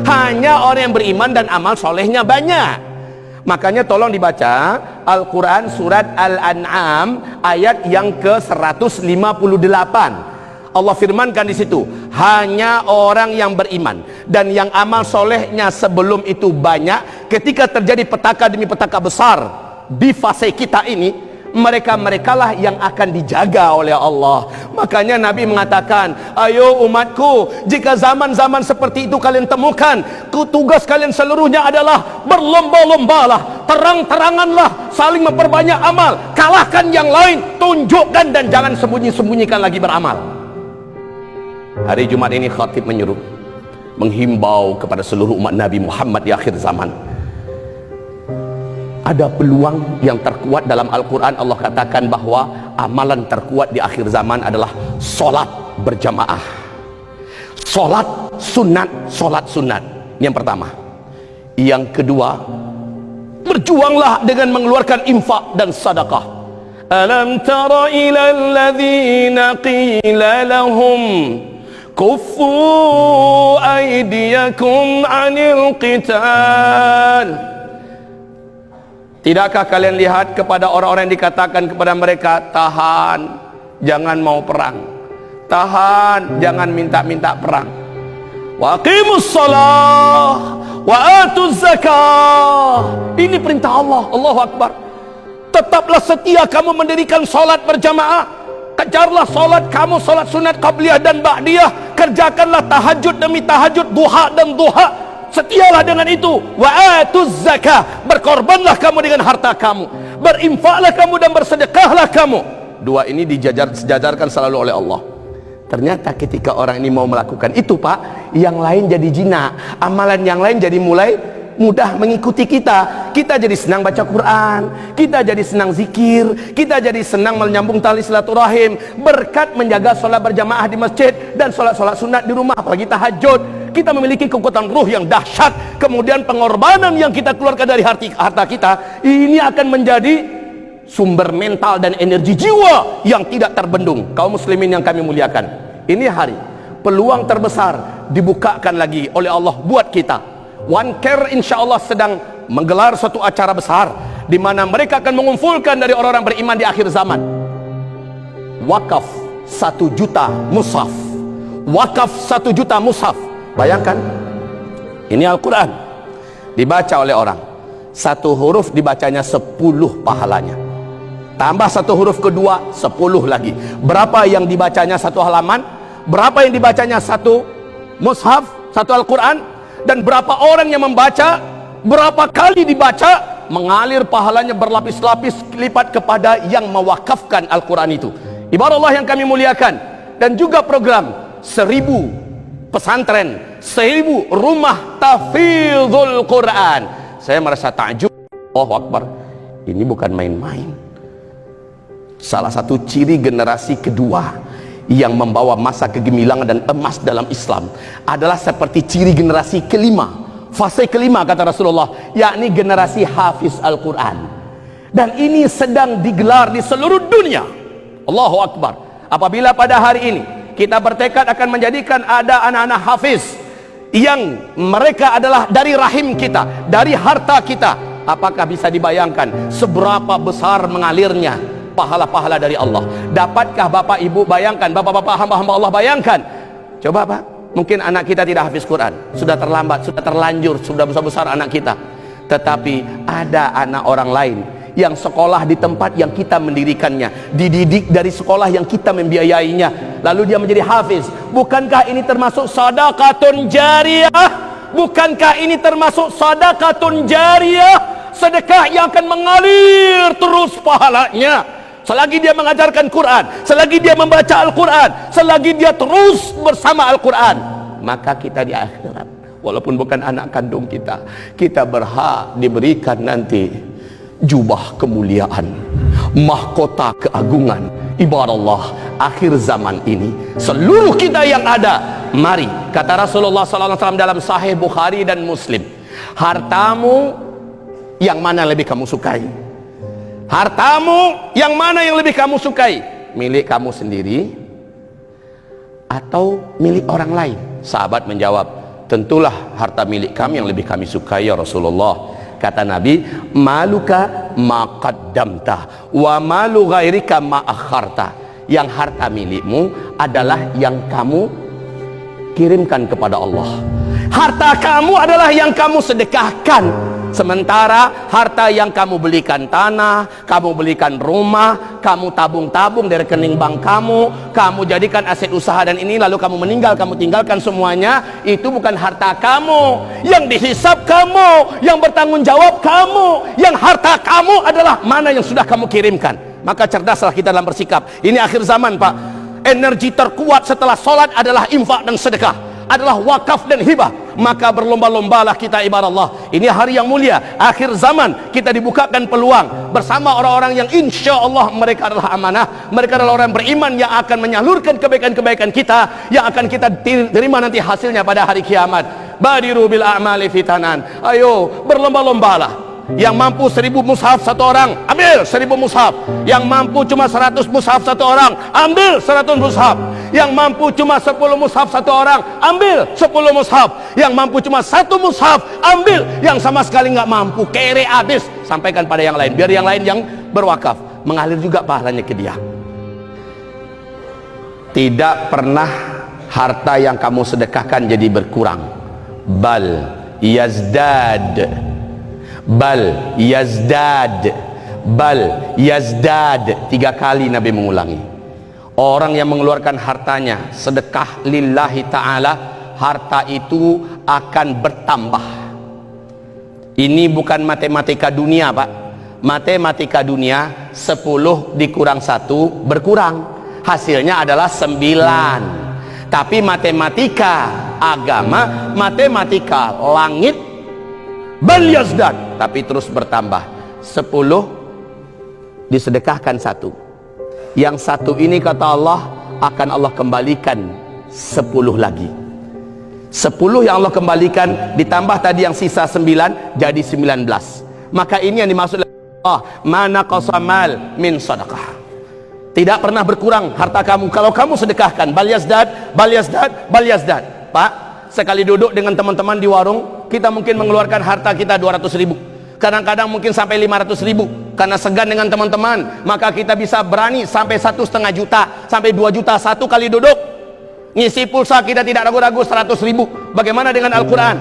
Hanya orang yang beriman dan amal solehnya banyak. Makanya tolong dibaca Al-Quran surat Al-An'am ayat yang ke-158. Allah firmankan di situ, hanya orang yang beriman dan yang amal solehnya sebelum itu banyak, ketika terjadi petaka demi petaka besar di fase kita ini, mereka-merekalah yang akan dijaga oleh Allah. Makanya Nabi mengatakan, ayo umatku, jika zaman-zaman seperti itu kalian temukan, tugas kalian seluruhnya adalah berlomba-lombalah, terang-teranganlah, saling memperbanyak amal, kalahkan yang lain, tunjukkan dan jangan sembunyi-sembunyikan lagi beramal. Hari Jumat ini khatib menyuruh, menghimbau kepada seluruh umat Nabi Muhammad di akhir zaman. Ada peluang yang terkuat dalam Al-Quran. Allah katakan bahwa amalan terkuat di akhir zaman adalah solat berjamaah, solat sunat. Yang pertama. Yang kedua, berjuanglah dengan mengeluarkan infak dan sedekah. Alam tara ilal ladzina qila lahum kuffu aydiyakum 'anil qital. Tidakkah kalian lihat kepada orang-orang yang dikatakan kepada mereka, tahan, jangan mau perang, tahan, jangan minta-minta perang. Wa aqimus shalah wa atuz zakah. Ini perintah Allah. Allahu Akbar. Tetaplah setia kamu mendirikan salat berjamaah, kejarlah salat kamu, salat sunat qabliyah dan ba'diyah, kerjakanlah tahajud demi tahajud, duha dan duha. Setialah dengan itu. Wa atuz zakah, berkorbanlah kamu dengan harta kamu, berinfaklah kamu dan bersedekahlah kamu. Dua ini disejajarkan selalu oleh Allah. Ternyata ketika orang ini mau melakukan itu, Pak, yang lain jadi jinak, amalan yang lain jadi mulai mudah mengikuti kita. Kita jadi senang baca Quran, kita jadi senang zikir, kita jadi senang menyambung tali silaturahim berkat menjaga sholat berjamaah di masjid dan sholat-sholat sunat di rumah, apalagi tahajud. Kita memiliki kekuatan ruh yang dahsyat. Kemudian pengorbanan yang kita keluarkan dari harta kita ini akan menjadi sumber mental dan energi jiwa yang tidak terbendung. Kaum muslimin yang kami muliakan, ini hari peluang terbesar dibukakan lagi oleh Allah buat kita. One Care insya Allah sedang menggelar suatu acara besar di mana mereka akan mengumpulkan dari orang-orang beriman di akhir zaman. Wakaf 1 juta mushaf, wakaf 1 juta mushaf. Bayangkan, ini Al-Quran dibaca oleh orang, satu huruf dibacanya 10 pahalanya, tambah satu huruf kedua 10 lagi. Berapa yang dibacanya satu halaman, berapa yang dibacanya satu mushaf, satu Al-Quran, dan berapa orang yang membaca, berapa kali dibaca, mengalir pahalanya berlapis-lapis lipat kepada yang mewakafkan Al-Quran itu. Ibarat Allah yang kami muliakan. Dan juga program 1000 pesantren, 1000 rumah tahfidzul Quran. Saya merasa takjub. Allahu Akbar, ini bukan main-main. Salah satu ciri generasi kedua yang membawa masa kegemilangan dan emas dalam Islam adalah seperti ciri generasi kelima, fase kelima kata Rasulullah, yakni generasi hafiz Al-Quran. Dan ini sedang digelar di seluruh dunia. Allahu Akbar. Apabila pada hari ini kita bertekad akan menjadikan ada anak-anak hafiz yang mereka adalah dari rahim kita, dari harta kita, apakah bisa dibayangkan seberapa besar mengalirnya pahala-pahala dari Allah? Dapatkah Bapak Ibu bayangkan, Bapak-bapak hamba-hamba Allah bayangkan? Coba Pak, mungkin anak kita tidak hafiz Quran, sudah terlambat, sudah terlanjur, sudah besar-besar anak kita, tetapi ada anak orang lain yang sekolah di tempat yang kita mendirikannya, dididik dari sekolah yang kita membiayainya, lalu dia menjadi hafiz. Bukankah ini termasuk sedekahun jariyah? Bukankah ini termasuk sedekahun jariyah? Sedekah yang akan mengalir terus pahalanya selagi dia mengajarkan Quran, selagi dia membaca Al-Quran, selagi dia terus bersama Al-Quran. Maka kita di akhirat, walaupun bukan anak kandung kita, kita berhak diberikan nanti jubah kemuliaan, mahkota keagungan. Ibarat Allah, akhir zaman ini seluruh kita yang ada, mari, kata Rasulullah SAW dalam Sahih Bukhari dan Muslim, hartamu yang mana lebih kamu sukai? Hartamu yang mana yang lebih kamu sukai? Milik kamu sendiri atau milik orang lain? Sahabat menjawab, tentulah harta milik kami yang lebih kami sukai ya Rasulullah. Kata Nabi, maluka ma qaddamta wa malu ghairika ma akharta. Yang harta milikmu adalah yang kamu kirimkan kepada Allah. Harta kamu adalah yang kamu sedekahkan. Sementara harta yang kamu belikan tanah, kamu belikan rumah, kamu tabung-tabung dari rekening bank kamu jadikan aset usaha, dan ini lalu kamu meninggal, kamu tinggalkan semuanya, itu bukan harta kamu. Yang dihisab kamu, yang bertanggung jawab kamu, yang harta kamu adalah mana yang sudah kamu kirimkan. Maka cerdaslah kita dalam bersikap. Ini akhir zaman, Pak. Energi terkuat setelah sholat adalah infak dan sedekah, adalah wakaf dan hibah. Maka berlomba-lombalah kita ibarat Allah. Ini hari yang mulia, akhir zaman. Kita dibukakan peluang bersama orang-orang yang insya Allah mereka adalah amanah, mereka adalah orang beriman yang akan menyalurkan kebaikan-kebaikan kita, yang akan kita terima nanti hasilnya pada hari kiamat. Badiru bil a'mali fitanan. Ayo berlomba-lombalah. Yang mampu 1000 mushaf satu orang, ambil 1000 mushaf. Yang mampu cuma 100 mushaf satu orang, ambil 100 mushaf. Yang mampu cuma 10 mushaf satu orang, ambil 10 mushaf. Yang mampu cuma 1 mushaf, ambil. Yang sama sekali nggak mampu, kere habis, sampaikan pada yang lain, biar yang lain yang berwakaf mengalir juga pahalanya ke dia. Tidak pernah harta yang kamu sedekahkan jadi berkurang, bal yazdad, bal yazdad, bal yazdad. 3 kali Nabi mengulangi. Orang yang mengeluarkan hartanya sedekah lillahi ta'ala, harta itu akan bertambah. Ini bukan matematika dunia, Pak. Matematika dunia 10 dikurang 1 berkurang, hasilnya adalah 9. Tapi matematika agama, matematika langit, bal yazdad, tapi terus bertambah. 10 disedekahkan 1, yang 1 ini kata Allah akan Allah kembalikan 10 lagi. 10 yang Allah kembalikan ditambah tadi yang sisa 9 jadi 19. Maka ini yang dimaksud Allah, mana qasamal min sadaqah. Tidak pernah berkurang harta kamu kalau kamu sedekahkan. Bal yazdad, bal yazdad, bal yazdad. Pak, sekali duduk dengan teman-teman di warung, kita mungkin mengeluarkan harta kita 200.000, kadang-kadang mungkin sampai 500.000. Karena segan dengan teman-teman, maka kita bisa berani sampai 1,5 juta, sampai 2 juta satu kali duduk. Ngisi pulsa kita tidak ragu-ragu 100.000. Bagaimana dengan Al-Quran?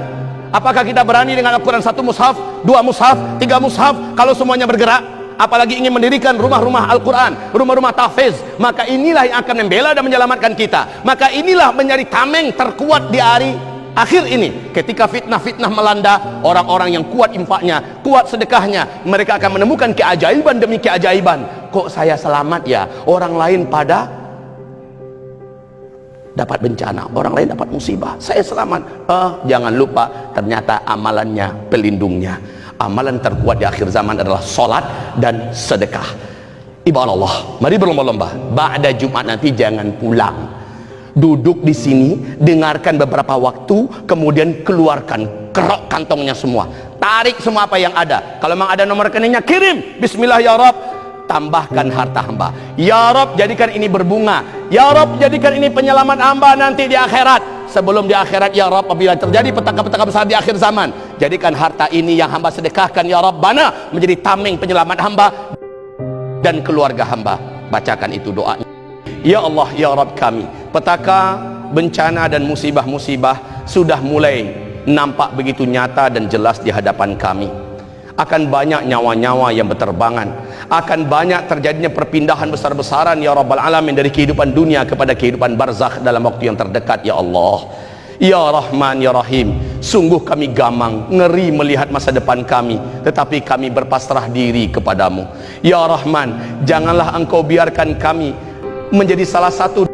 Apakah kita berani dengan Al-Quran 1 mushaf, 2 mushaf, 3 mushaf kalau semuanya bergerak? Apalagi ingin mendirikan rumah-rumah Al-Quran, rumah-rumah tahfiz. Maka inilah yang akan membela dan menyelamatkan kita. Maka inilah menjadi tameng terkuat di hari akhir ini. Ketika fitnah-fitnah melanda, orang-orang yang kuat infaknya, kuat sedekahnya, mereka akan menemukan keajaiban demi keajaiban. Kok saya selamat ya, orang lain pada dapat bencana, orang lain dapat musibah, saya selamat. Jangan lupa ternyata amalannya pelindungnya. Amalan terkuat di akhir zaman adalah sholat dan sedekah. Ibadah Allah, mari berlomba-lomba. Ba'da Jumat nanti jangan pulang, duduk di sini, dengarkan beberapa waktu, kemudian keluarkan, kerok kantongnya semua, tarik semua apa yang ada. Kalau memang ada nomor rekeningnya, kirim. Bismillah ya Rabb, tambahkan harta hamba. Ya Rabb, jadikan ini berbunga. Ya Rabb, jadikan ini penyelamat hamba nanti di akhirat. Sebelum di akhirat, ya Rabb, apabila terjadi petaka-petaka besar di akhir zaman, jadikan harta ini yang hamba sedekahkan ya Rabbana menjadi tameng penyelamat hamba dan keluarga hamba. Bacakan itu doanya. Ya Allah, ya Rabb kami, petaka, bencana dan musibah-musibah sudah mulai nampak begitu nyata dan jelas di hadapan kami. Akan banyak nyawa-nyawa yang berterbangan, akan banyak terjadinya perpindahan besar-besaran ya Rabbal Alamin, dari kehidupan dunia kepada kehidupan barzakh dalam waktu yang terdekat ya Allah. Ya Rahman ya Rahim, sungguh kami gamang, ngeri melihat masa depan kami, tetapi kami berpasrah diri kepadamu. Ya Rahman, janganlah engkau biarkan kami menjadi salah satu